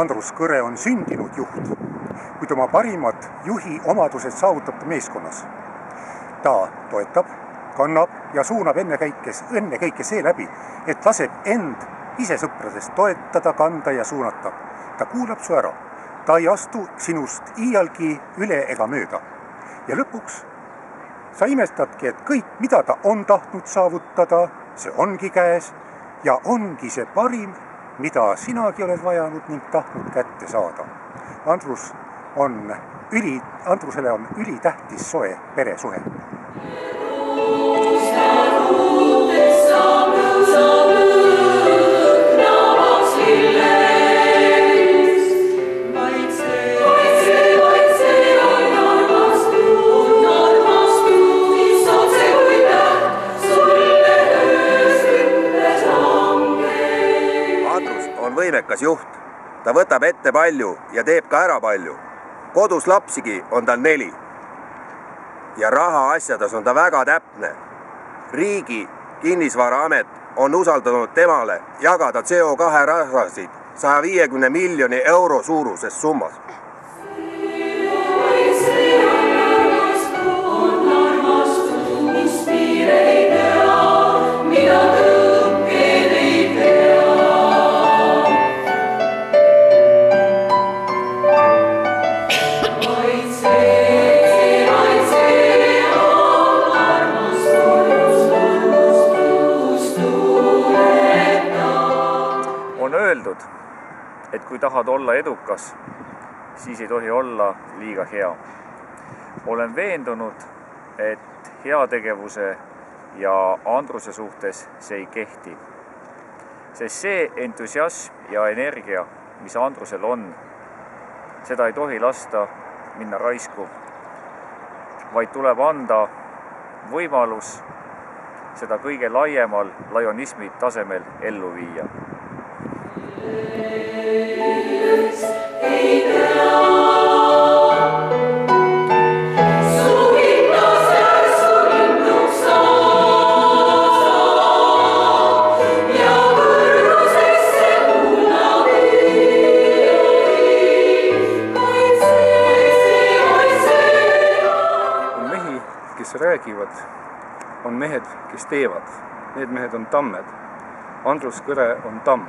Andrus Kõre on sündinud juht, kuid oma parimad juhi omadused saavutab ta meeskonnas. Ta toetab, kannab ja suunab ennekõike seeläbi, et laseb end ise sõpradest toetada, kanda ja suunata. Ta kuulab su ära. Ta ei astu sinust iialgi üle ega mööda. Ja lõpuks sa imestadki, et kõik, mida ta on tahtnud saavutada, see ongi käes ja ongi see parim, mida sinagi oled vajanud ning tahtnud kätte saada. Andrusele on ülitähtis soe peresuhe. Võimekas juht. Ta võtab ette palju ja teeb ka ära palju. Kodus lapsigi on tal 4. Ja raha asjades on ta väga täpne. Riigi kinnisvaraamet on usaldanud temale jagada CO2 rahasid 150 miljoni euro suuruses summas. On öeldud, et kui tahad olla edukas, siis ei tohi olla liiga hea. Olen veendunud, et heategevuse ja Andruse suhtes see ei kehti. Sest see entusiasm ja energia, mis Andrusel on, seda ei tohi lasta minna raisku, vaid tuleb anda võimalus seda kõige laiemal lajonismi tasemel ellu viia. On mehi, kes räägivad, on mehed, kes teevad. Need mehed on tammed. Andrus Kõre on tamm.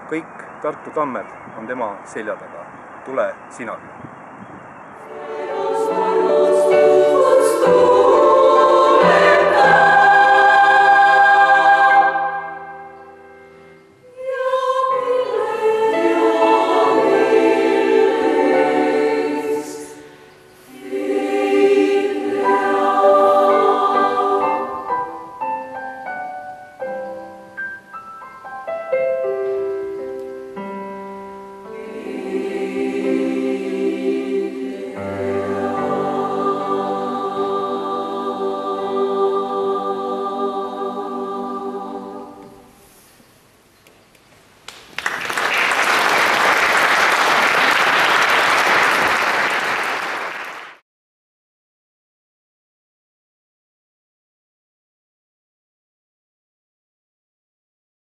Kõik Tartu tammed on tema selja taga. Tule sinagi.